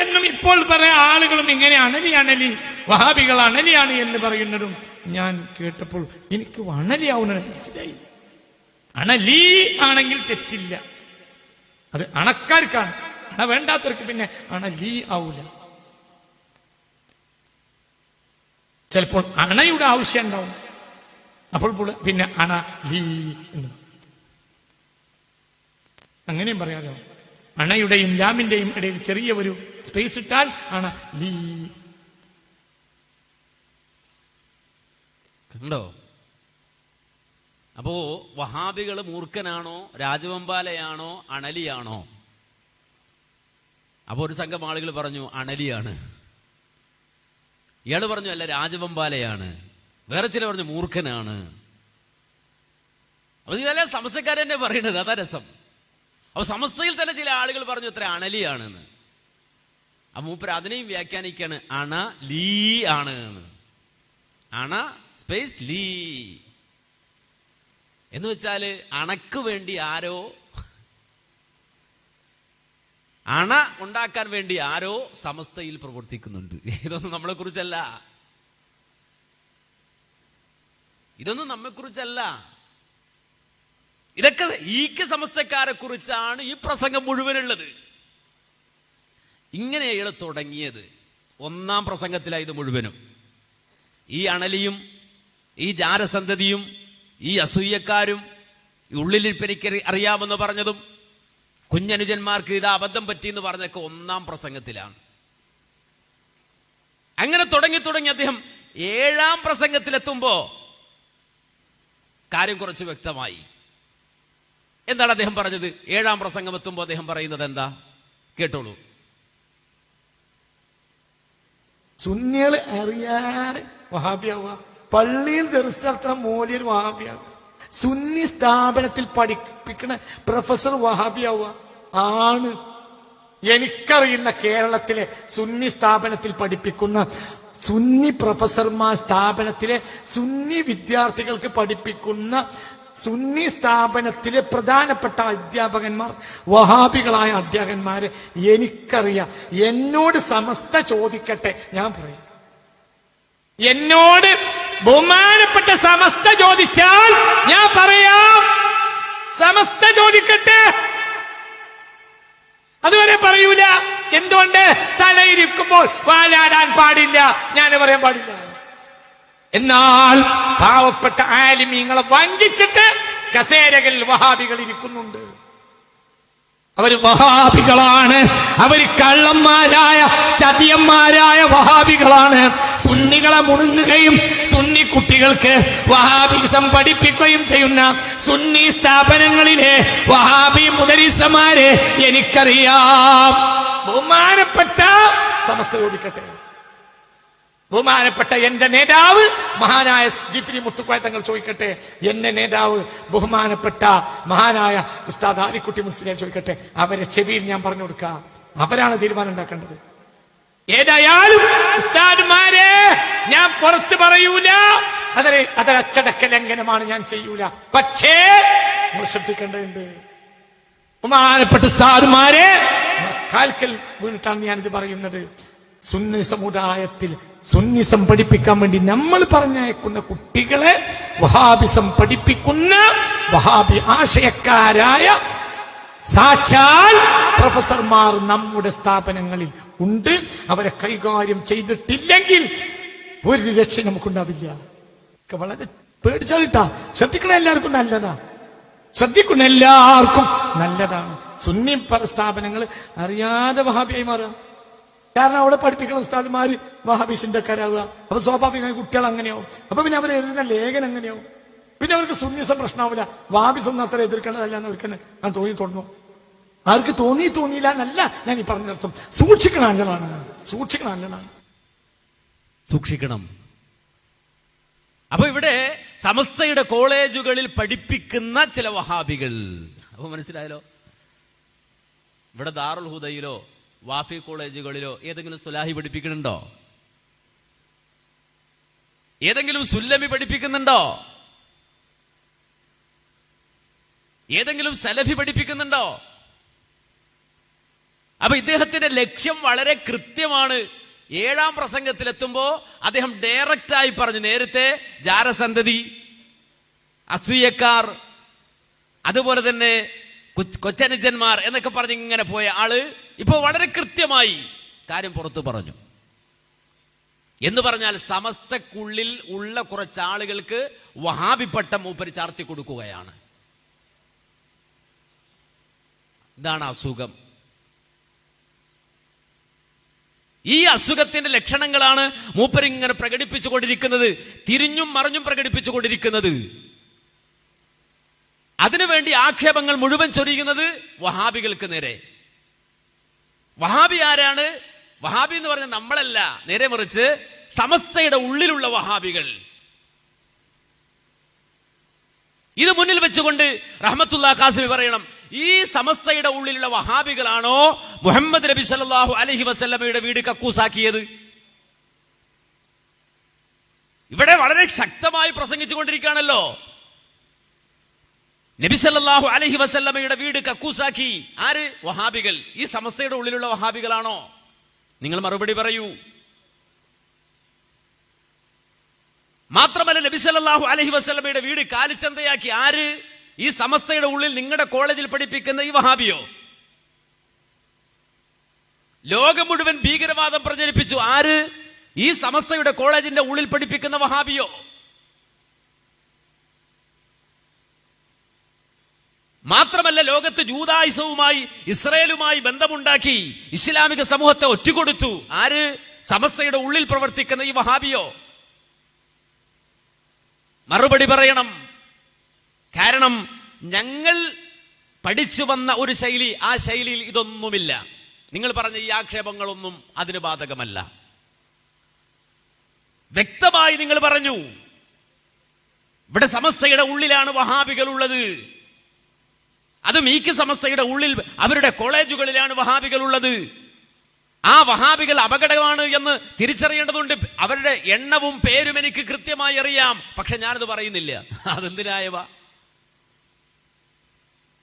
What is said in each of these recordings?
എന്നും ഇപ്പോൾ പറയാ ആളുകളും ഇങ്ങനെ അണലി വഹാബികൾ അണലിയാണ് എന്ന് പറയുന്നതും ഞാൻ കേട്ടപ്പോൾ എനിക്ക് അണലിയാവുന്നത് മനസ്സിലായി. അണലി ആണെങ്കിൽ തെറ്റില്ല, അത് അണക്കാർക്കാണ്. അണ വേണ്ടാത്തവർക്ക് പിന്നെ അണലി ആവൂല. ചിലപ്പോൾ അണയുടെ ആവശ്യം ഉണ്ടാവും, അപ്പോൾ പിന്നെ അണ ലീ എന്ന് അങ്ങനെയും പറയാലോ. അണയുടെയും ലാമിന്റെയും ഇടയിൽ ചെറിയ ഒരു സ്പേസ് ഇട്ടാൽ അണ ലീ. കണ്ടോ? അപ്പോ വഹാബികൾ മൂർഖനാണോ, രാജവെമ്പാലയാണോ, അണലിയാണോ? അപ്പൊ ഒരു സംഘം ആളുകൾ പറഞ്ഞു അണലിയാണ്. ഇയാള് പറഞ്ഞു അല്ല രാജവെമ്പാലയാണ്. വേറെ ചില പറഞ്ഞു മൂർഖനാണ്. അപ്പൊ ഇതെല്ലാം സമസ്തക്കാരെന്നെ പറയുന്നത്, അതാ രസം. അപ്പൊ സമസ്തയിൽ തന്നെ ചില ആളുകൾ പറഞ്ഞു ഇത്ര അണലിയാണെന്ന്. ആ മൂപ്പർ അതിനെയും വ്യാഖ്യാനിക്കാണ് അണ ലീ ആണ് എന്ന്. അണ സ്പേസ് ലീ എന്ന് വെച്ചാല് അണക്ക് വേണ്ടി ആരോ, അണ ഉണ്ടാക്കാൻ വേണ്ടി ആരോ സമസ്തയിൽ പ്രവർത്തിക്കുന്നുണ്ട്. ഇതൊന്നും നമ്മളെ കുറിച്ചല്ല, ഇതൊന്നും നമ്മെ കുറിച്ചല്ല. ഇതൊക്കെ ഈക്ക് സമസ്തക്കാരെ കുറിച്ചാണ് ഈ പ്രസംഗം മുഴുവനുള്ളത്. ഇങ്ങനെ അയാൾ തുടങ്ങിയത് ഒന്നാം പ്രസംഗത്തിലായത് മുഴുവനും. ഈ അണലിയും ഈ ജാരസന്തതിയും ഈ അസൂയക്കാരും ഉള്ളിലിരിപ്പെനിക്ക് അറിയാമെന്ന് പറഞ്ഞതും കുഞ്ഞനുജന്മാർക്ക് ഇത് അബദ്ധം പറ്റിയെന്ന് പറഞ്ഞതൊക്കെ ഒന്നാം പ്രസംഗത്തിലാണ്. അങ്ങനെ തുടങ്ങി അദ്ദേഹം 7ാം പ്രസംഗത്തിലെത്തുമ്പോ കാര്യം കുറച്ച് വ്യക്തമായി. എന്താണ് അദ്ദേഹം പറഞ്ഞത്? 7ാം പ്രസംഗം എത്തുമ്പോൾ അദ്ദേഹം പറയുന്നത് എന്താ? കേട്ടോളൂ. സുന്നികൾ അറിയാതെ വഹാബിയാവുക, പള്ളിയിൽ ദർശനം മോലിയർ വഹാബിയാവുക, സുന്നി സ്ഥാപനത്തിൽ പഠിപ്പിക്കുന്ന പ്രൊഫസർ വഹാബിയാവുക ആണ്. എനിക്കറിയുന്ന കേരളത്തിലെ സുന്നി സ്ഥാപനത്തിൽ പഠിപ്പിക്കുന്ന സുന്നി പ്രൊഫസർമാർ, സ്ഥാപനത്തിലെ സുന്നി വിദ്യാർത്ഥികൾക്ക് പഠിപ്പിക്കുന്ന സുന്നി സ്ഥാപനത്തിലെ പ്രധാനപ്പെട്ട അധ്യാപകന്മാർ വഹാബികളായ അധ്യാപകന്മാരെ എനിക്കറിയാം. എന്നോട് സമസ്ത ചോദിക്കട്ടെ, ഞാൻ പറയാം. എന്നോട് ബഹുമാനപ്പെട്ട സമസ്ത ചോദിച്ചാൽ ഞാൻ പറയാം. സമസ്ത ചോദിക്കട്ടെ, അതുവരെ പറയൂല. എന്തുകൊണ്ട്? തലയിരിക്കുമ്പോൾ വാലാടാൻ പാടില്ല, ഞാൻ പറയാൻ പാടില്ല. എന്നാൽ പാവപ്പെട്ട ആലിമീങ്ങളെ വഞ്ചിച്ചിട്ട് കസേരകളിൽ വഹാബികൾ ഇരിക്കുന്നുണ്ട്. അവർ വഹാബികളാണ്, അവർ കള്ളന്മാരായ ചതിയന്മാരായ വഹാബികളാണ്. സുന്നികളെ മുണുങ്ങുകയും സുന്നി കുട്ടികൾക്ക് വഹാബിസം പഠിപ്പിക്കുകയും ചെയ്യുന്ന സുന്നി സ്ഥാപനങ്ങളിലെ വഹാബി മുദരിസമാരെ എനിക്കറിയാം. ബഹുമാനപ്പെട്ട സമസ്ത ചോദിക്കട്ടെ, ബഹുമാനപ്പെട്ട എന്റെ നേതാവ് മഹാനായ ജിഫ്രി മുത്തുക്കോയ തങ്ങൾ ചോദിക്കട്ടെ, എന്റെ നേതാവ് ബഹുമാനപ്പെട്ട മഹാനായ ഉസ്താദ് ആലിക്കുട്ടി മുസ്ലിയാർ ചോദിക്കട്ടെ, അവരെ ചെവിയിൽ ഞാൻ പറഞ്ഞു കൊടുക്കാം. അവരാണ് തീരുമാനം ഉണ്ടാക്കേണ്ടത്. ഏതായാലും ഉസ്താദ്മാരെ ഞാൻ പുറത്ത് പറയൂല, അതൊരു അച്ചടക്ക ലംഘനമാണ്, ഞാൻ ചെയ്യൂല. പക്ഷേ നമ്മൾ ശ്രദ്ധിക്കേണ്ടതുണ്ട്. ബഹുമാനപ്പെട്ട ഉസ്താദ്മാരെ കാൽക്കൽ വീണിട്ടാണ് ഞാനിത് പറയുന്നത്. സുന്നി സമുദായത്തിൽ സുന്നിസം പഠിപ്പിക്കാൻ വേണ്ടി നമ്മൾ പറഞ്ഞയക്കുന്ന കുട്ടികളെ വഹാബിസം പഠിപ്പിക്കുന്ന വഹാബി ആശയക്കാരായ സാക്ഷാൽ പ്രൊഫസർമാർ നമ്മുടെ സ്ഥാപനങ്ങളിൽ ഉണ്ട്. അവരെ കൈകാര്യം ചെയ്തിട്ടില്ലെങ്കിൽ ഒരു രക്ഷ നമുക്കുണ്ടാവില്ല. വളരെ പേടിച്ചാലിട്ടാ ശ്രദ്ധിക്കണ എല്ലാവർക്കും നല്ലതാ, ശ്രദ്ധിക്കുന്ന എല്ലാവർക്കും നല്ലതാണ്. സുന്നി സ്ഥാപനങ്ങൾ അറിയാതെ വഹാബിയായി മാറുക. കാരണം അവിടെ പഠിപ്പിക്കുന്ന ഉസ്താദ്മാര് വഹാബിസിന്റെ കരാവുക. അപ്പൊ സ്വാഭാവികമായി കുട്ടികൾ അങ്ങനെയാവും. അപ്പൊ പിന്നെ അവർ എഴുതുന്ന ലേഖനം അങ്ങനെയാവും. പിന്നെ അവർക്ക് സുന്നിസം പ്രശ്നമാവില്ല. വഹാബിസൊന്നും അത്ര എതിർക്കേണ്ടതല്ല എന്ന് അവർക്ക് ഞാൻ തോന്നുന്നു. ആർക്ക് തോന്നിയില്ല എന്നല്ല ഞാൻ ഈ പറഞ്ഞർത്ഥം. സൂക്ഷിക്കണം, നല്ലതാണ്, സൂക്ഷിക്കണം, നല്ലതാണ്, സൂക്ഷിക്കണം. അപ്പൊ ഇവിടെ സമസ്തയുടെ കോളേജുകളിൽ പഠിപ്പിക്കുന്ന ചില വഹാബികൾ, അപ്പൊ മനസ്സിലായല്ലോ. ഇവിടെ ദാറുൽ ഹുദയിലോ വാഫി കോളേജുകളിലോ ഏതെങ്കിലും സുലാഹി പഠിപ്പിക്കുന്നുണ്ടോ? ഏതെങ്കിലും സുല്ലമി പഠിപ്പിക്കുന്നുണ്ടോ? ഏതെങ്കിലും സലഫി പഠിപ്പിക്കുന്നുണ്ടോ? അപ്പൊ ഇദ്ദേഹത്തിന്റെ ലക്ഷ്യം വളരെ കൃത്യമാണ്. 7-ാം പ്രസംഗത്തിലെത്തുമ്പോ അദ്ദേഹം ഡയറക്റ്റായി പറഞ്ഞു, നേരത്തെ ജാരസന്തതി, അസൂയക്കാർ, അതുപോലെ തന്നെ കൊച്ചനുജന്മാർ എന്നൊക്കെ പറഞ്ഞ് ഇങ്ങനെ പോയ ആള് ഇപ്പൊ വളരെ കൃത്യമായി കാര്യം പുറത്തു പറഞ്ഞു. എന്ന് പറഞ്ഞാൽ സമസ്തക്കുള്ളിൽ ഉള്ള കുറച്ചാളുകൾക്ക് വഹാബിപ്പട്ടം മൂപ്പര് ചാർത്തി കൊടുക്കുകയാണ്. ഇതാണ് അസുഖം. ഈ അസുഖത്തിന്റെ ലക്ഷണങ്ങളാണ് മൂപ്പരിങ്ങനെ പ്രകടിപ്പിച്ചുകൊണ്ടിരിക്കുന്നത്, തിരിഞ്ഞും മറിഞ്ഞും പ്രകടിപ്പിച്ചുകൊണ്ടിരിക്കുന്നത്. അതിനുവേണ്ടി ആക്ഷേപങ്ങൾ മുഴുവൻ ചൊരിയുന്നത് വഹാബികൾക്ക് നേരെ. വഹാബി ആരാണ്? വഹാബി എന്ന് പറഞ്ഞാൽ നമ്മളല്ല, നേരെ മറിച്ച് സമസ്തയുടെ ഉള്ളിലുള്ള വഹാബികൾ. ഇത് മുന്നിൽ വെച്ചുകൊണ്ട് റഹ്മത്തുള്ളാഹി ഖാസിമി പറയണം, ഈ സമസ്തയുടെ ഉള്ളിലുള്ള വഹാബികളാണോ മുഹമ്മദ് നബി സല്ലല്ലാഹു അലൈഹി വസല്ലമയുടെ വീട് കക്കൂസാക്കിയത്? ഇവിടെ വളരെ ശക്തമായി പ്രസംഗിച്ചുകൊണ്ടിരിക്കുകയാണല്ലോ. നബി സല്ലല്ലാഹു അലൈഹി വസല്ലമയുടെ വീട് കക്കൂസാക്കി ആര്? വഹാബികൾ. ഈ സമസ്തയുടെ ഉള്ളിലുള്ള വഹാബികളാണോ? നിങ്ങൾ മറുപടി പറയൂ. മാത്രമല്ല, നബി സല്ലല്ലാഹു അലൈഹി വസല്ലമയുടെ വീട് കാലിച്ചന്തയാക്കി ആര്? ഈ സമസ്തയുടെ ഉള്ളിൽ നിങ്ങളുടെ കോളേജിൽ പഠിപ്പിക്കുന്ന ഈ വഹാബിയോ? ലോകം മുഴുവൻ ഭീകരവാദം പ്രചരിപ്പിച്ചു ആര്? ഈ സമസ്തയുടെ കോളേജിന്റെ ഉള്ളിൽ പഠിപ്പിക്കുന്ന വഹാബിയോ? മാത്രമല്ല, ലോകത്ത് ജൂദായിസവുമായി ഇസ്രയേലുമായി ബന്ധമുണ്ടാക്കി ഇസ്ലാമിക സമൂഹത്തെ ഒറ്റുകൊടുത്തു ആര്? സമസ്തയുടെ ഉള്ളിൽ പ്രവർത്തിക്കുന്ന ഈ വഹാബിയോ? മറുപടി പറയണം. കാരണം ഞങ്ങൾ പഠിച്ചു വന്ന ഒരു ശൈലി, ആ ശൈലിയിൽ ഇതൊന്നുമില്ല. നിങ്ങൾ പറഞ്ഞ ഈ ആക്ഷേപങ്ങളൊന്നും അതിന് ബാധകമല്ല. വ്യക്തമായി നിങ്ങൾ പറഞ്ഞു, ഇവിടെ സമസ്തയുടെ ഉള്ളിലാണ് വഹാബികൾ ഉള്ളത്. അതും ഈ സമസ്തയുടെ ഉള്ളിൽ അവരുടെ കോളേജുകളിലാണ് വഹാബികൾ ഉള്ളത്. ആ വഹാബികൾ അപകടമാണ് എന്ന് തിരിച്ചറിയേണ്ടതുണ്ട്. അവരുടെ എണ്ണവും പേരും എനിക്ക് കൃത്യമായി അറിയാം, പക്ഷെ ഞാനത് പറയുന്നില്ല. അതെന്തിനായവ?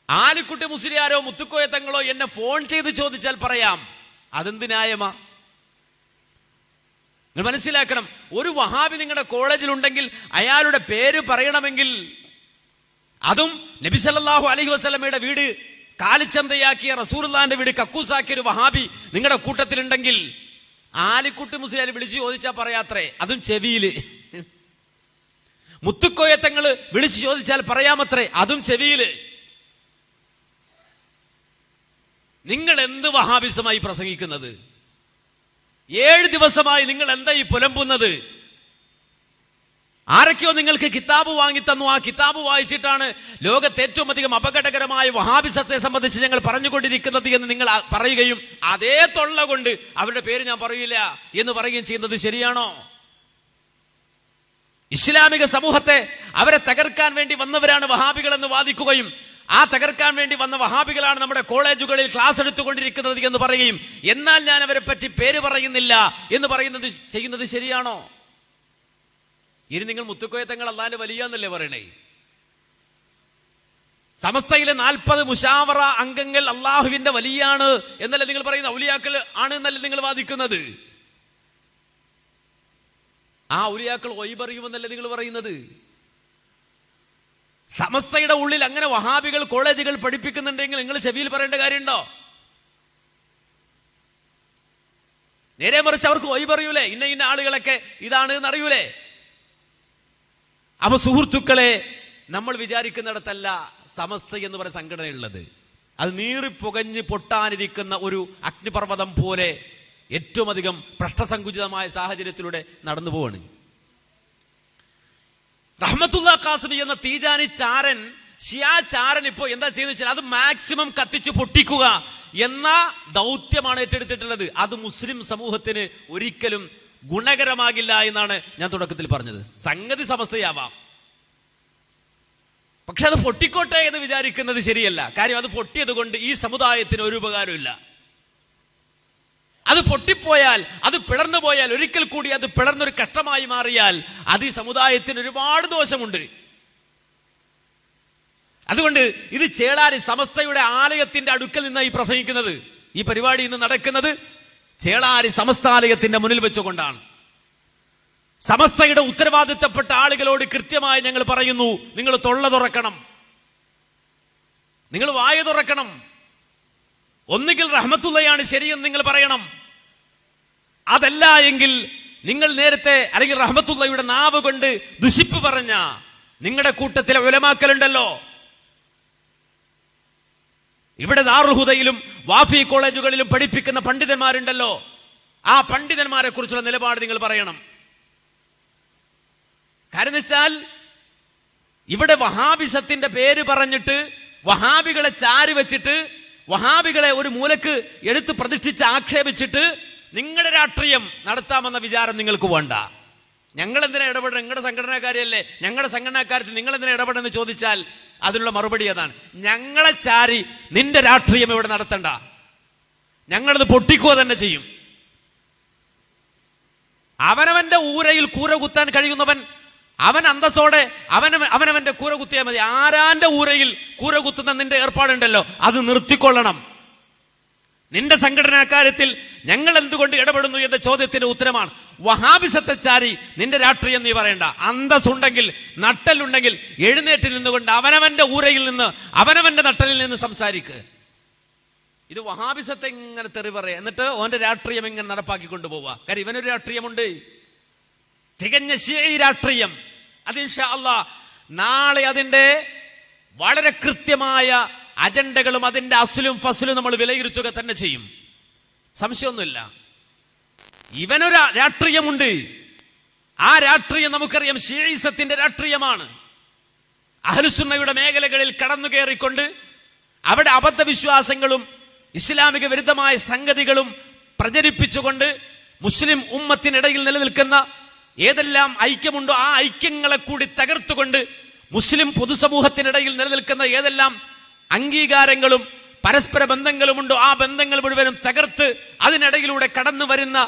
ആലിക്കുട്ടി മുസ്ലിയാരോ മുത്തുക്കോയ തങ്ങളോ എന്നെ ഫോൺ ചെയ്ത് ചോദിച്ചാൽ പറയാം. അതെന്തിനായവ? നിങ്ങൾ മനസ്സിലാക്കണം, ഒരു വഹാബി നിങ്ങളുടെ കോളേജിലുണ്ടെങ്കിൽ അയാളുടെ പേര് പറയണമെങ്കിൽ, അതും നബി സല്ലല്ലാഹു അലൈഹി വസല്ലമയുടെ വീട് കാലിച്ചന്തയാക്കിയ, റസൂലുള്ളാഹിന്റെ വീട് കക്കൂസാക്കിയ ഒരു വഹാബി നിങ്ങളുടെ കൂട്ടത്തിലുണ്ടെങ്കിൽ ആലിക്കുട്ടി മുസ്ലിയാർ വിളിച്ചു ചോദിച്ചാൽ പറയാത്രേ, അതും ചെവിയില്. മുത്തുക്കോയത്തങ്ങള് വിളിച്ചു ചോദിച്ചാൽ പറയാമത്രേ, അതും ചെവിയില്. നിങ്ങൾ എന്ത് വഹാബിസമായി പ്രസംഗിക്കുന്നത്? 7 ദിവസമായി നിങ്ങൾ എന്താ ഈ പുലമ്പുന്നത്? ആരൊക്കെയോ നിങ്ങൾക്ക് കിതാബ് വാങ്ങി തന്നു. ആ കിതാബ് വായിച്ചിട്ടാണ് ലോകത്ത് ഏറ്റവും അധികം അപകടകരമായ വഹാബിസത്തെ സംബന്ധിച്ച് ഞങ്ങൾ പറഞ്ഞുകൊണ്ടിരിക്കുന്നത് എന്ന് നിങ്ങൾ പറയുകയും അതേ തൊള്ള കൊണ്ട് അവരുടെ പേര് ഞാൻ പറയില്ല എന്ന് പറയുകയും ചെയ്യുന്നത് ശരിയാണോ? ഇസ്ലാമിക സമൂഹത്തെ അവരെ തകർക്കാൻ വേണ്ടി വന്നവരാണ് വഹാബികൾ എന്ന് വാദിക്കുകയും ആ തകർക്കാൻ വേണ്ടി വന്ന വഹാബികളാണ് നമ്മുടെ കോളേജുകളിൽ ക്ലാസ് എടുത്തുകൊണ്ടിരിക്കുന്നത് എന്ന് പറയുകയും എന്നാൽ ഞാൻ അവരെ പറ്റി പേര് പറയുന്നില്ല എന്ന് പറയുന്നത് ചെയ്യുന്നത് ശരിയാണോ? ഇനി നിങ്ങൾ മുത്തുക്കോയ തങ്ങൾ അല്ലാഹുവിന്റെ വലിയാന്നല്ലേ പറയണേ? സമസ്തയിലെ 40 മുശാവറ അംഗങ്ങൾ അള്ളാഹുവിന്റെ വലിയാണ് എന്നല്ലേ നിങ്ങൾ പറയുന്നത്? ഔലിയാക്കൾ ആണ് എന്നല്ലേ നിങ്ങൾ വാദിക്കുന്നത്? ആ ഔലിയാക്കൾ ഒയ്ബറിയുമെന്നല്ലേ നിങ്ങൾ പറയുന്നത്? സമസ്തയുടെ ഉള്ളിൽ അങ്ങനെ വഹാബികൾ കോളേജുകൾ പഠിപ്പിക്കുന്നുണ്ടെങ്കിൽ നിങ്ങൾ ചെവിയിൽ പറയേണ്ട കാര്യമുണ്ടോ? നേരെ മറിച്ച് അവർക്ക് ഒയ്ബറിയൂലേ? ഇന്ന ആളുകളൊക്കെ ഇതാണ് എന്നറിയൂലേ? അപ്പൊ സുഹൃത്തുക്കളെ, നമ്മൾ വിചാരിക്കുന്നിടത്തല്ല സമസ്ത എന്ന് പറയുന്ന സംഘടനയുള്ളത്. അത് നീറിപ്പുകഞ്ഞ് പൊട്ടാനിരിക്കുന്ന ഒരു അഗ്നിപർവ്വതം പോലെ ഏറ്റവും അധികം പ്രശ്നസങ്കുചിതമായ സാഹചര്യത്തിലൂടെ നടന്നു പോവാണ്. റഹ്മത്തുള്ളാഹി ഖാസിമി എന്ന തീജാനി ചാരൻ, ഷിയാ ചാരൻ ഇപ്പോ എന്താ ചെയ്യുന്നത് വെച്ചാൽ അത് മാക്സിമം കത്തിച്ച് പൊട്ടിക്കുക എന്ന ദൗത്യമാണ് ഏറ്റെടുത്തിട്ടുള്ളത്. അത് മുസ്ലിം സമൂഹത്തിന് ഒരിക്കലും ഗുണകരമാകില്ല എന്നാണ് ഞാൻ തുടക്കത്തിൽ പറഞ്ഞത്. സംഗതി സമസ്തയാവാം, പക്ഷെ അത് പൊട്ടിക്കോട്ടെ എന്ന് വിചാരിക്കുന്നത് ശരിയല്ല. കാര്യം അത് പൊട്ടിയത് കൊണ്ട് ഈ സമുദായത്തിന് ഒരു ഉപകാരമില്ല. അത് പൊട്ടിപ്പോയാൽ, അത് പിളർന്നു പോയാൽ, ഒരിക്കൽ കൂടി അത് പിളർന്നൊരു കഷ്ടമായി മാറിയാൽ അത് ഈ സമുദായത്തിന് ഒരുപാട് ദോഷമുണ്ട്. അതുകൊണ്ട് ഇത് ചേളാരി സമസ്തയുടെ ആലയത്തിന്റെ അടുക്കൽ നിന്നായി പ്രസംഗിക്കുന്നത്. ഈ പരിപാടി ഇന്ന് നടക്കുന്നത് ചേളാരി സമസ്താലയത്തിന്റെ മുന്നിൽ വെച്ചുകൊണ്ടാണ്. സമസ്തയുടെ ഉത്തരവാദിത്തപ്പെട്ട ആളുകളോട് കൃത്യമായി ഞങ്ങൾ പറയുന്നു, നിങ്ങൾ തൊള്ള തുറക്കണം, നിങ്ങൾ വായ തുറക്കണം. ഒന്നുകിൽ റഹ്മത്തുള്ളയാണ് ശരിയെന്ന് നിങ്ങൾ പറയണം. അതല്ല എങ്കിൽ നിങ്ങൾ നേരത്തെ അല്ലെങ്കിൽ റഹ്മത്തുള്ളയുടെ നാവ് കൊണ്ട് ദുഷിപ്പ് പറഞ്ഞ നിങ്ങളുടെ കൂട്ടത്തിലെ ഉലമാക്കളുണ്ടല്ലോ, ഇവിടെ ദാറുൽ ഹുദയിലും വാഫി കോളേജുകളിലും പഠിപ്പിക്കുന്ന പണ്ഡിതന്മാരുണ്ടല്ലോ, ആ പണ്ഡിതന്മാരെ കുറിച്ചുള്ള നിലപാട് നിങ്ങൾ പറയണം. കാരണം വെച്ചാൽ ഇവിടെ വഹാബിസത്തിന്റെ പേര് പറഞ്ഞിട്ട് വഹാബികളെ ചാരി വെച്ചിട്ട് വഹാബികളെ ഒരു മൂലക്ക് എടുത്ത് പ്രതിഷ്ഠിച്ച് ആക്ഷേപിച്ചിട്ട് നിങ്ങളുടെ രാഷ്ട്രീയം നടത്താമെന്ന വിചാരം നിങ്ങൾക്ക് വേണ്ട. ഞങ്ങൾ എന്തിനാ ഇടപെടുന്നത്? നിങ്ങളുടെ സംഘടനാക്കാരിയല്ലേ, ഞങ്ങളുടെ സംഘടനാക്കാരത്തിൽ നിങ്ങൾ എന്തിനാ ഇടപെടുന്നത് ചോദിച്ചാൽ അതിനുള്ള മറുപടി അതാണ്. ഞങ്ങളെ ചാരി നിന്റെ രാഷ്ട്രീയം ഇവിടെ നടത്തണ്ട, ഞങ്ങളത് പൊട്ടിക്കുക തന്നെ ചെയ്യും. അവനവന്റെ ഊരയിൽ കൂര കുത്താൻ കഴിയുന്നവൻ അവൻ അന്തസ്സോടെ അവനവന്റെ കൂര കുത്തിയാൽ മതി. ആരാന്റെ ഊരയിൽ കൂര കുത്തുന്ന നിന്റെ ഏർപ്പാടുണ്ടല്ലോ, അത് നിർത്തിക്കൊള്ളണം. നിന്റെ സംഘടനാക്കാര്യത്തിൽ ഞങ്ങൾ എന്തുകൊണ്ട് ഇടപെടുന്നു എന്ന ചോദ്യത്തിന്റെ ഉത്തരമാണ് വഹാബിസത്തെ ചാരി നിന്റെ രാഷ്ട്രീയം നീ പറയണ്ട. അന്തസ്സുണ്ടെങ്കിൽ നട്ടലുണ്ടെങ്കിൽ എഴുന്നേറ്റ് നിന്നുകൊണ്ട് അവനവന്റെ ഊരയിൽ നിന്ന് അവനവന്റെ നട്ടലിൽ നിന്ന് സംസാരിക്കുക. ഇത് വഹാബിസത്തെ ഇങ്ങനെ തെറി പറയാ, എന്നിട്ട് ഓന്റെ രാഷ്ട്രീയം ഇങ്ങനെ നടപ്പാക്കിക്കൊണ്ടു പോവുക. കാര്യം ഇവനൊരു രാഷ്ട്രീയമുണ്ട്, തികഞ്ഞ ശീഈ രാഷ്ട്രീയം. അത് ഇൻഷാ അല്ലാഹ് നാളെ അതിന്റെ വളരെ കൃത്യമായ അജണ്ടകളും അതിന്റെ അസ്ലും ഫസ്ലും നമ്മൾ വിലയിരുത്തുക തന്നെ ചെയ്യും, സംശയമൊന്നുമില്ല. ഇവനൊരു രാഷ്ട്രീയമുണ്ട്, ആ രാഷ്ട്രീയം നമുക്കറിയാം ശീഈസത്തിന്റെ രാഷ്ട്രീയമാണ്. അഹ്ലുസുന്നയുടെ മേഖലകളിൽ കടന്നു കയറിക്കൊണ്ട് അവിടെ അബദ്ധവിശ്വാസങ്ങളും ഇസ്ലാമിക വിരുദ്ധമായ സംഗതികളും പ്രചരിപ്പിച്ചുകൊണ്ട് മുസ്ലിം ഉമ്മത്തിനിടയിൽ നിലനിൽക്കുന്ന ഏതെല്ലാം ഐക്യമുണ്ടോ ആ ഐക്യങ്ങളെ കൂടി തകർത്തുകൊണ്ട് മുസ്ലിം പൊതുസമൂഹത്തിനിടയിൽ നിലനിൽക്കുന്ന ഏതെല്ലാം അംഗീകാരങ്ങളും പരസ്പര ബന്ധങ്ങളുമുണ്ടോ ആ ബന്ധങ്ങൾ മുഴുവനും തകർത്ത് അതിനിടയിലൂടെ കടന്നു വരുന്ന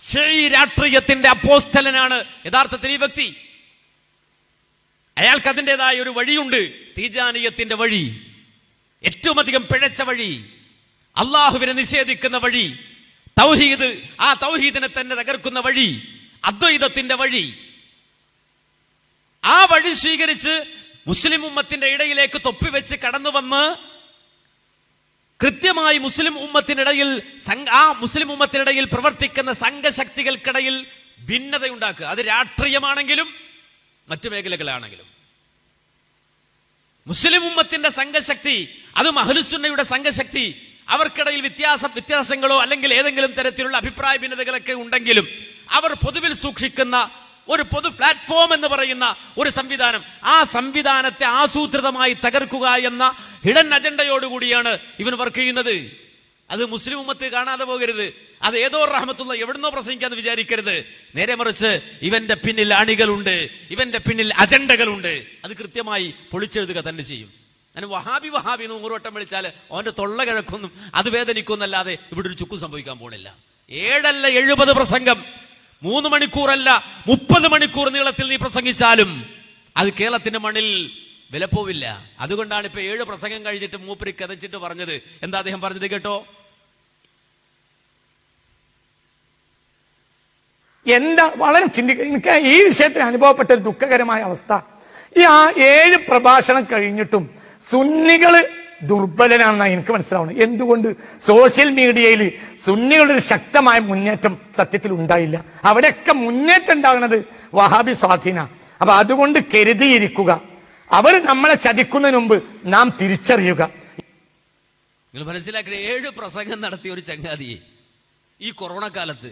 ശീഈ രാഷ്ട്രീയത്തിന്റെ അപ്പോസ്തലനാണ് യഥാർത്ഥത്തിൽ ഈ വ്യക്തി. അയാൾക്ക് അതിൻ്റെതായ ഒരു വഴിയുണ്ട്, തീജാനീയത്തിന്റെ വഴി, ഏറ്റവും അധികം പിഴച്ച വഴി, അള്ളാഹുവിനെ നിഷേധിക്കുന്ന വഴി, തൗഹീദ് ആ തൗഹീദിനെ തന്നെ തകർക്കുന്ന വഴി, അദ്വൈതത്തിന്റെ വഴി. ആ വഴി സ്വീകരിച്ച് മുസ്ലിം ഉമ്മത്തിന്റെ ഇടയിലേക്ക് തൊപ്പിവെച്ച് കടന്നു വന്ന് കൃത്യമായി മുസ്ലിം ഉമ്മത്തിനിടയിൽ മുസ്ലിം ഉമ്മത്തിനിടയിൽ പ്രവർത്തിക്കുന്ന സംഘശക്തികൾക്കിടയിൽ ഭിന്നതയുണ്ടാക്കുക. അത് രാഷ്ട്രീയമാണെങ്കിലും മറ്റു മേഖലകളാണെങ്കിലും മുസ്ലിം ഉമ്മത്തിന്റെ സംഘശക്തി, അതും അഹ്ലുസുന്നയുടെ സംഘശക്തി, അവർക്കിടയിൽ വ്യത്യാസങ്ങളോ അല്ലെങ്കിൽ ഏതെങ്കിലും തരത്തിലുള്ള അഭിപ്രായ ഭിന്നതകളൊക്കെ ഉണ്ടെങ്കിലും അവർ പൊതുവിൽ സൂക്ഷിക്കുന്ന ഒരു പൊതു പ്ലാറ്റ്ഫോം എന്ന് പറയുന്ന ഒരു സംവിധാനം, ആ സംവിധാനത്തെ ആസൂത്രിതമായി തകർക്കുക എന്ന ഹിഡൻ അജണ്ടയോടുകൂടിയാണ് ഇവൻ വർക്ക് ചെയ്യുന്നത്. അത് മുസ്ലിം ഉമ്മത്ത് കാണാതെ പോകരുത്. അത് ഏതോ റഹ്മത്തുള്ള എവിടുന്നോ പ്രസംഗിക്കാന്ന് വിചാരിക്കരുത്. നേരെ മറിച്ച് ഇവന്റെ പിന്നിൽ അണികളുണ്ട്, ഇവന്റെ പിന്നിൽ അജണ്ടകളുണ്ട്. അത് കൃത്യമായി പൊളിച്ചെഴുതുക തന്നെ ചെയ്യും. ഞാൻ വഹാബി വഹാബി എന്ന് 100 വട്ടം വിളിച്ചാൽ അവന്റെ തൊള്ള കിഴക്കൊന്നും അത് വേദനിക്കുന്നല്ലാതെ ഇവിടെ ഒരു ചുക്കും സംഭവിക്കാൻ പോണില്ല. 7 അല്ല 70 പ്രസംഗം, 3 മണിക്കൂറല്ല 30 മണിക്കൂർ നീളത്തിൽ നീ പ്രസംഗിച്ചാലും അത് കേരളത്തിന്റെ മണ്ണിൽ വിലപ്പോവില്ല. അതുകൊണ്ടാണ് ഇപ്പൊ 7 പ്രസംഗം കഴിഞ്ഞിട്ട് മൂപ്പര് കഥച്ചിട്ട് പറഞ്ഞത്. എന്താ അദ്ദേഹം പറഞ്ഞത് കേട്ടോ? എന്താ വളരെ എനിക്ക് ഈ വിഷയത്തിൽ അനുഭവപ്പെട്ട ഒരു ദുഃഖകരമായ അവസ്ഥ, ഈ 7 പ്രഭാഷണം കഴിഞ്ഞിട്ടും സുന്നികള് ദുർബലനാണെന്നാണ് എനിക്ക് മനസ്സിലാവുന്നത്. എന്തുകൊണ്ട്? സോഷ്യൽ മീഡിയയിൽ സുന്നികളുടെ ഒരു ശക്തമായ മുന്നേറ്റം സത്യത്തിൽ ഉണ്ടായില്ല. അവിടെയൊക്കെ മുന്നേറ്റം ഉണ്ടാകുന്നത് വഹാബി സ്വാധീന. അപ്പൊ അതുകൊണ്ട് കരുതിയിരിക്കുക, അവർ നമ്മളെ ചതിക്കുന്നതിന് മുമ്പ് നാം തിരിച്ചറിയുക. നിങ്ങൾ മനസ്സിലാക്കുക, 7 പ്രസംഗം നടത്തിയ ഒരു ചങ്ങാതിയെ ഈ കൊറോണ കാലത്ത്,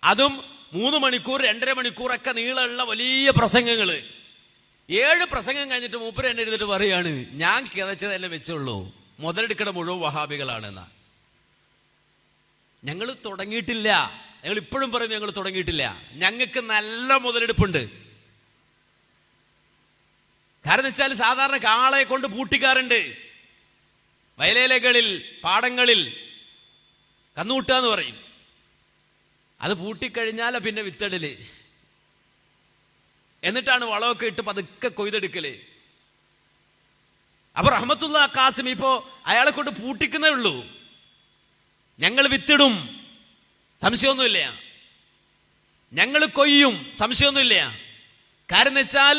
അതും 3 മണിക്കൂർ 2.5 മണിക്കൂറൊക്കെ നീളമുള്ള വലിയ പ്രസംഗങ്ങള്, 7 പ്രസംഗം കഴിഞ്ഞിട്ട് മൂപ്പര് എന്നെ എഴുതിട്ട് പറയാണ്, ഞാൻ കിതച്ചതല്ലേ വെച്ചുള്ളൂ, മുതലെടുക്കണ മുഴുവൻ വഹാബികളാണെന്നാ. ഞങ്ങൾ തുടങ്ങിയിട്ടില്ല, ഞങ്ങൾ ഇപ്പോഴും പറയുന്നു ഞങ്ങൾ തുടങ്ങിയിട്ടില്ല. ഞങ്ങൾക്ക് നല്ല മുതലെടുപ്പുണ്ട്. കാരണം വെച്ചാൽ സാധാരണ കാളയെ കൊണ്ട് പൂട്ടിക്കാറുണ്ട്, വയലേലകളിൽ പാടങ്ങളിൽ കന്നുകൂട്ടാന്ന് പറയും. അത് പൂട്ടിക്കഴിഞ്ഞാല പിന്നെ വിത്തടല്, എന്നിട്ടാണ് വളമൊക്കെ ഇട്ട് പതുക്കെ കൊയ്തെടുക്കല്. അപ്പൊ റഹ്മത്തുള്ള ഖാസിം ഇപ്പോ അയാളെ കൊണ്ട് പൂട്ടിക്കുന്നേ ഉള്ളൂ. ഞങ്ങൾ വിത്തിടും, സംശയമൊന്നുമില്ല. ഞങ്ങൾ കൊയ്യും, സംശയമൊന്നുമില്ല. കാരണം വെച്ചാൽ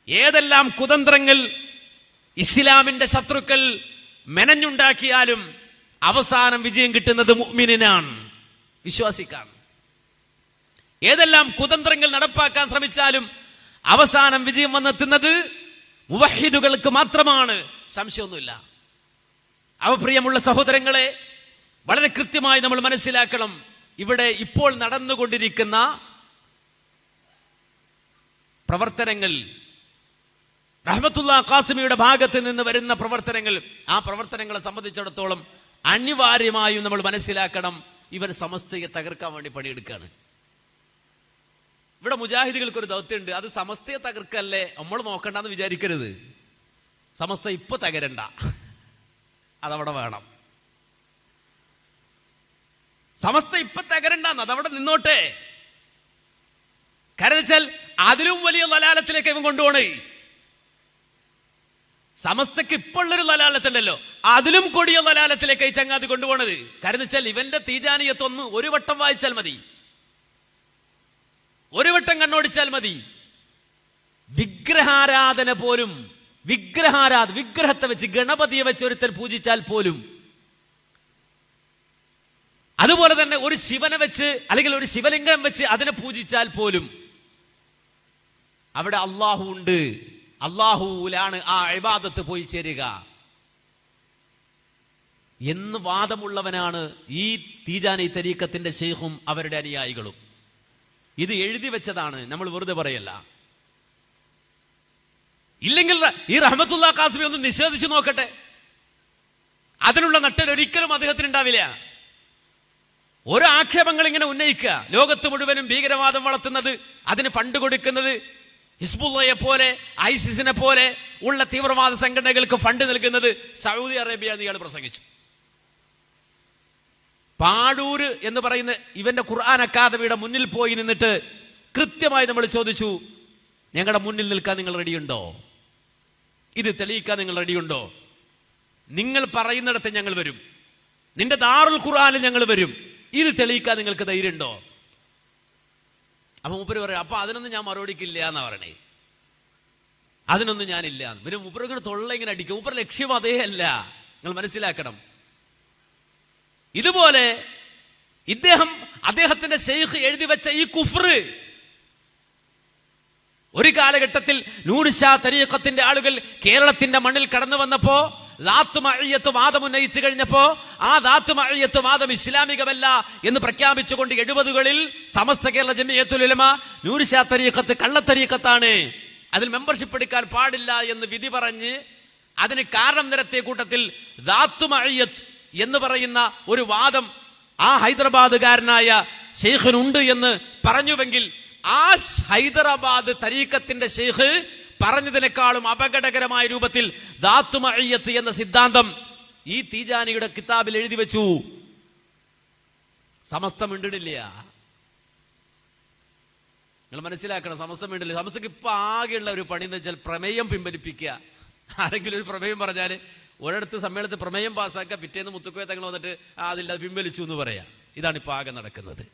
ഏതെല്ലാം കുതന്ത്രങ്ങൾ ഇസ്ലാമിന്റെ ശത്രുക്കൾ മെനഞ്ഞുണ്ടാക്കിയാലും അവസാനം വിജയം കിട്ടുന്നത് മുഅ്മിനിനാണ്, വിശ്വാസിക്കാണ്. ഏതെല്ലാം കുതന്ത്രങ്ങൾ നടപ്പാക്കാൻ ശ്രമിച്ചാലും അവസാനം വിജയം വന്നെത്തുന്നത് മുവഹിദുകൾക്ക് മാത്രമാണ്, സംശയമൊന്നുമില്ല. അവ പ്രിയമുള്ള സഹോദരങ്ങളെ, വളരെ കൃത്യമായി നമ്മൾ മനസ്സിലാക്കണം. ഇവിടെ ഇപ്പോൾ നടന്നുകൊണ്ടിരിക്കുന്ന പ്രവർത്തനങ്ങൾ, റഹ്മത്തുള്ള ഖാസിമിയുടെ ഭാഗത്ത് നിന്ന് വരുന്ന പ്രവർത്തനങ്ങൾ, ആ പ്രവർത്തനങ്ങളെ സംബന്ധിച്ചിടത്തോളം അനിവാര്യമായും നമ്മൾ മനസ്സിലാക്കണം, ഇവർ സമസ്തയെ തകർക്കാൻ വേണ്ടി പണിയെടുക്കുകയാണ്. ഇവിടെ മുജാഹിദുകൾക്ക് ഒരു ദൗത്യമുണ്ട്. അത് സമസ്തയെ തകർക്കല്ലേ, നമ്മൾ നോക്കണ്ടെന്ന് വിചാരിക്കരുത്. സമസ്ത ഇപ്പൊ തകരണ്ട, അതവിടെ വേണം. സമസ്ത ഇപ്പൊ തകരണ്ടെന്ന്, അതവിടെ നിന്നോട്ടെ. കാരണം വെച്ചാൽ അതിലും വലിയ ലലാലത്തിലേക്ക് ഇവൻ കൊണ്ടുപോണേ. സമസ്തക്ക് ഇപ്പോഴുള്ളൊരു ലലാലത്തുണ്ടല്ലോ, അതിലും കൊടിയ ലലാലത്തിലേക്ക് ഈ ചങ്ങാതി കൊണ്ടുപോണത്. കാരണം വെച്ചാൽ ഇവന്റെ തീജാനിയത്തൊന്ന് ഒരു വട്ടം വായിച്ചാൽ മതി, ഒരു വട്ടം കണ്ണോടിച്ചാൽ മതി. വിഗ്രഹാരാധന പോലും, വിഗ്രഹത്തെ വെച്ച്, ഗണപതിയെ വെച്ച് ഒരുത്തൻ പൂജിച്ചാൽ പോലും, അതുപോലെ തന്നെ ഒരു ശിവനെ വെച്ച് അല്ലെങ്കിൽ ഒരു ശിവലിംഗം വെച്ച് അതിനെ പൂജിച്ചാൽ പോലും അവിടെ അള്ളാഹു ഉണ്ട്, അള്ളാഹുവിലാണ് ആ ഇബാദത്ത് പോയി ചേരുക എന്ന് വാദമുള്ളവനാണ് ഈ തീജാനി തരീഖത്തിന്റെ ശൈഖും അവരുടെ അനുയായികളും. ഇത് എഴുതി വെച്ചതാണ്, നമ്മൾ വെറുതെ പറയല്ല. ഇല്ലെങ്കിൽ ഈ റഹ്മത്തുള്ള ഖാസിമി ഒന്ന് നിഷേധിച്ചു നോക്കട്ടെ, അതിനുള്ള നട്ടൽ ഒരിക്കലും അദ്ദേഹത്തിന് ഉണ്ടാവില്ല. ഓരോ ആക്ഷേപങ്ങൾ ഇങ്ങനെ ഉന്നയിക്കുക, ലോകത്ത് മുഴുവനും ഭീകരവാദം വളർത്തുന്നത്, അതിന് ഫണ്ട് കൊടുക്കുന്നത്, ഹിസ്ബുള്ളയെ പോലെ ഐസിസിനെ പോലെ ഉള്ള തീവ്രവാദ സംഘടനകൾക്ക് ഫണ്ട് നൽകുന്നത് സൗദി അറേബ്യ എന്ന് ഇയാൾ പ്രസംഗിച്ചു. പാടൂര് എന്ന് പറയുന്ന ഇവന്റെ ഖുർആൻ അക്കാദമിയുടെ മുന്നിൽ പോയി നിന്നിട്ട് കൃത്യമായി നമ്മൾ ചോദിച്ചു, ഞങ്ങളുടെ മുന്നിൽ നിൽക്കാൻ നിങ്ങൾ റെഡിയുണ്ടോ? ഇത് തെളിയിക്കാൻ നിങ്ങൾ റെഡിയുണ്ടോ? നിങ്ങൾ പറയുന്നിടത്ത് ഞങ്ങൾ വരും, നിന്റെ ദാറുൽ ഖുർആനിൽ ഞങ്ങൾ വരും, ഇത് തെളിയിക്കാൻ നിങ്ങൾക്ക് ധൈര്യമുണ്ടോ? അപ്പൊ മൂപ്പര് പറയാം, അപ്പൊ അതിനൊന്നും ഞാൻ മറുപടിക്കില്ല എന്നാ പറയണേ. അതിനൊന്നും ഞാനില്ല. പിന്നെ മൂപ്പര് ഇങ്ങനെ തൊള്ള ഇങ്ങനെ അടിക്കും. മൂപ്പര് ലക്ഷ്യം അതേ അല്ല, നിങ്ങൾ മനസ്സിലാക്കണം. ഇതുപോലെ അദ്ദേഹത്തിന്റെ ശൈഖ് എഴുതി വെച്ച ഈ കുഫ്ർ ഒരു കാലഘട്ടത്തിൽ നൂർഷാ തരീഖത്തിന്റെ ആളുകൾ കേരളത്തിന്റെ മണ്ണിൽ കടന്നു വന്നപ്പോ ദാത്ത് മഅയ്യത്ത് വാദം ഉന്നയിച്ചു കഴിഞ്ഞപ്പോ ആ ദാത്ത് മഅയ്യത്ത് വാദം ഇസ്ലാമികമല്ല എന്ന് പ്രഖ്യാപിച്ചുകൊണ്ട് 70കളിൽ സമസ്ത കേരള ജമിയത്തുൽ ഉലമ നൂർഷാ തരീഖത്ത് കള്ളത്തരീഖത്താണ്, അതിൽ മെമ്പർഷിപ്പ് എടുക്കാൻ പാടില്ല എന്ന് വിധി പറഞ്ഞ് അതിന് കാരണം നിരത്തിയ കൂട്ടത്തിൽ ദാത്ത് മഅയ്യത്ത് എന്ന് പറയുന്ന ഒരു വാദം ആ ഹൈദരാബാദുകാരനായ ശൈഖിനുണ്ട് എന്ന് പറഞ്ഞുവെങ്കിൽ ആ ഹൈദരാബാദ് തരീഖത്തിന്റെ ശൈഖ് പറഞ്ഞതിനേക്കാളും അപകടകരമായ രൂപത്തിൽ ദാത്ത് മഅയ്യത്ത് എന്ന സിദ്ധാന്തം ഈ തീജാനിയുടെ കിതാബിൽ എഴുതി വെച്ചു. സമസ്ത മിണ്ടിടില്ല. നിങ്ങൾ മനസ്സിലാക്കണം, സമസ്ത മിണ്ടില്ല. സമസ്തക്ക് ഇപ്പൊ ആകെയുള്ള ഒരു പണി എന്ന് വെച്ചാൽ പ്രമേയം പിൻവലിപ്പിക്കുക. ആരെങ്കിലും ഒരു പ്രമേയം പറഞ്ഞാൽ ഒരിടത്ത് സമ്മേളനത്തിൽ പ്രമേയം പാസ്സാക്കുക, പിറ്റേന്ന് മുത്തുക്കോയ തങ്ങൾ വന്നിട്ട് അതില്ല പിൻവലിച്ചു എന്ന് പറയാം. ഇതാണ് ഇപ്പൊ ആകെ നടക്കുന്നത്.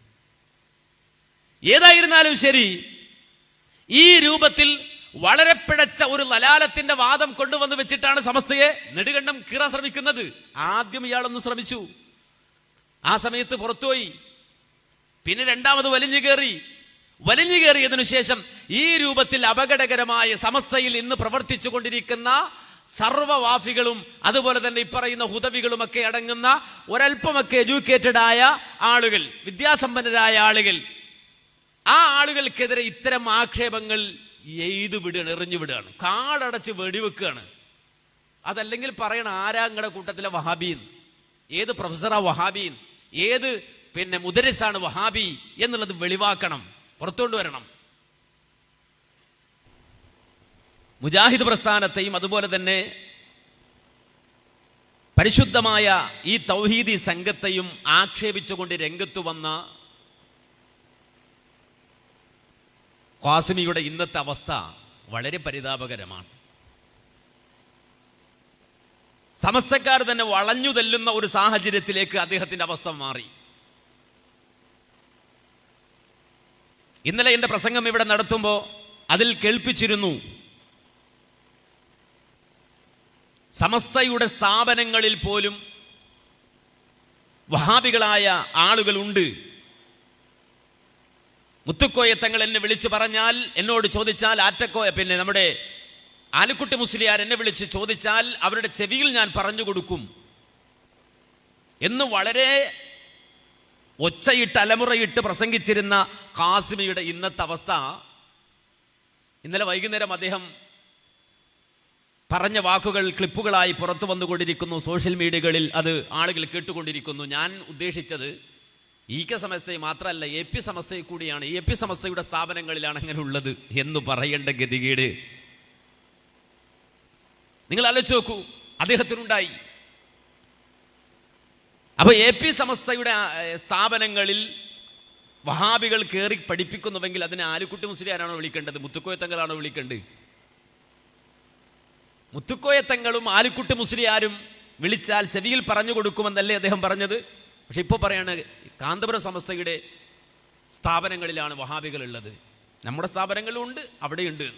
ഏതായിരുന്നാലും ശരി, ഈ രൂപത്തിൽ വളരെ പിഴച്ച ഒരു ലലാലത്തിന്റെ വാദം കൊണ്ടുവന്ന് വെച്ചിട്ടാണ് സമസ്തയെ നെടുകണ്ടം കീറാൻ ശ്രമിക്കുന്നത്. ആദ്യം ഇയാളൊന്ന് ശ്രമിച്ചു, ആ സമയത്ത് പുറത്തുപോയി, പിന്നെ രണ്ടാമത് വലിഞ്ഞു കയറിയതിനു ശേഷം ഈ രൂപത്തിൽ അപകടകരമായ സമസ്തയിൽ ഇന്ന് പ്രവർത്തിച്ചു കൊണ്ടിരിക്കുന്ന സർവവാഫികളും അതുപോലെ തന്നെ ഇപ്പറയുന്ന ഹുദവികളുമൊക്കെ അടങ്ങുന്ന ഒരൽപ്പമൊക്കെ എഡ്യൂക്കേറ്റഡ് ആയ ആളുകൾ, വിദ്യാസമ്പന്നരായ ആളുകൾ, ആ ആളുകൾക്കെതിരെ ഇത്തരം ആക്ഷേപങ്ങൾ എറിഞ്ഞുവിടുകയാണ്, കാടടച്ച് വെടിവെക്കുകയാണ്. അതല്ലെങ്കിൽ പറയണം ആരാങ്ങളുടെ കൂട്ടത്തിലെ വഹാബീൻ, ഏത് പ്രൊഫസറാ വഹാബീൻ, ഏത് പിന്നെ മുദരിസാണ് വഹാബി എന്നുള്ളത് വെളിവാക്കണം, പുറത്തുകൊണ്ട് വരണം. മുജാഹിദ് പ്രസ്ഥാനത്തെയും അതുപോലെ തന്നെ പരിശുദ്ധമായ ഈ തൗഹീദി സംഘത്തെയും ആക്ഷേപിച്ചുകൊണ്ട് രംഗത്തു വന്ന ഖാസിമിയുടെ ഇന്നത്തെ അവസ്ഥ വളരെ പരിതാപകരമാണ്. സമസ്തക്കാർ തന്നെ വളഞ്ഞു തെല്ലുന്ന ഒരു സാഹചര്യത്തിലേക്ക് അദ്ദേഹത്തിന്റെ അവസ്ഥ മാറി. ഇന്നലെ എൻ്റെ പ്രസംഗം ഇവിടെ നടത്തുമ്പോൾ അതിൽ കേൾപ്പിച്ചിരുന്നു, സമസ്തയുടെ സ്ഥാപനങ്ങളിൽ പോലും വഹാബികളായ ആളുകളുണ്ട്. മുത്തുക്കോയ തങ്ങൾ എന്നെ വിളിച്ചു പറഞ്ഞാൽ, എന്നോട് ചോദിച്ചാൽ, നമ്മുടെ ആലിക്കുട്ടി മുസ്ലിയാർ എന്നെ വിളിച്ച് ചോദിച്ചാൽ അവരുടെ ചെവിയിൽ ഞാൻ പറഞ്ഞു കൊടുക്കും എന്ന് വളരെ ഒച്ചയിട്ട് അലമുറയിട്ട് പ്രസംഗിച്ചിരുന്ന ഖാസിമിയുടെ ഇന്നത്തെ അവസ്ഥ, ഇന്നലെ വൈകുന്നേരം അദ്ദേഹം പറഞ്ഞ വാക്കുകൾ ക്ലിപ്പുകളായി പുറത്തു വന്നുകൊണ്ടിരിക്കുന്നു. സോഷ്യൽ മീഡിയകളിൽ അത് ആളുകൾ കേട്ടുകൊണ്ടിരിക്കുന്നു. ഞാൻ ഉദ്ദേശിച്ചത് EK സമസ്തയെ മാത്രമല്ല, AP സമസ്തയെ കൂടിയാണ്. AP സമസ്തയുടെ സ്ഥാപനങ്ങളിലാണ് അങ്ങനെ ഉള്ളത് എന്ന് പറയേണ്ട ഗതികേട് നിങ്ങൾ ആലോചിച്ച് നോക്കൂ, അദ്ദേഹത്തിനുണ്ടായി. അപ്പൊ AP സമസ്തയുടെ സ്ഥാപനങ്ങളിൽ വഹാബികൾ കയറി പഠിപ്പിക്കുന്നുവെങ്കിൽ അതിനെ ആലിക്കുട്ടി മുസ്ലിയാരാണോ വിളിക്കേണ്ടത്, മുത്തുക്കോയ തങ്ങളാണോ വിളിക്കേണ്ടത്? മുത്തുക്കോയ തങ്ങളും ആലിക്കുട്ടി മുസ്ലിയാരും വിളിച്ചാൽ ചെവിയിൽ പറഞ്ഞു കൊടുക്കുമെന്നല്ലേ അദ്ദേഹം പറഞ്ഞത്? പക്ഷെ ഇപ്പോൾ പറയാണ് കാന്തപുരം സമസ്തയുടെ സ്ഥാപനങ്ങളിലാണ് വഹാബികൾ ഉള്ളത്. നമ്മുടെ സ്ഥാപനങ്ങളുണ്ട്, അവിടെയുണ്ട്.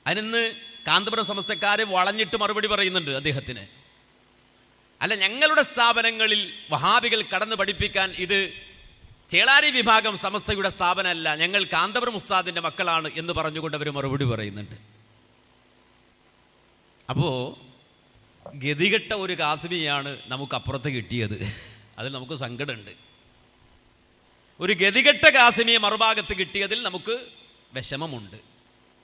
അതിനിന്ന് കാന്തപുരം സമസ്തക്കാരെ വളഞ്ഞിട്ട് മറുപടി പറയുന്നുണ്ട് അദ്ദേഹത്തിന്. അല്ല, ഞങ്ങളുടെ സ്ഥാപനങ്ങളിൽ വഹാബികൾ കടന്ന് പഠിപ്പിക്കാൻ ഇത് ചേളാരി വിഭാഗം സമസ്തയുടെ സ്ഥാപനമല്ല, ഞങ്ങൾ കാന്തപുരം ഉസ്താദിന്റെ മക്കളാണ് എന്ന് പറഞ്ഞുകൊണ്ട് അവർ മറുപടി പറയുന്നുണ്ട്. അപ്പോ ഗതികെട്ട ഒരു കാസിമിയാണ് നമുക്ക് അപ്പുറത്ത് കിട്ടിയത്. അതിൽ നമുക്ക് സങ്കടമുണ്ട്. ഒരു ഗതികെട്ട കാസിമിയെ മറുഭാഗത്ത് കിട്ടിയതിൽ നമുക്ക് വിഷമമുണ്ട്.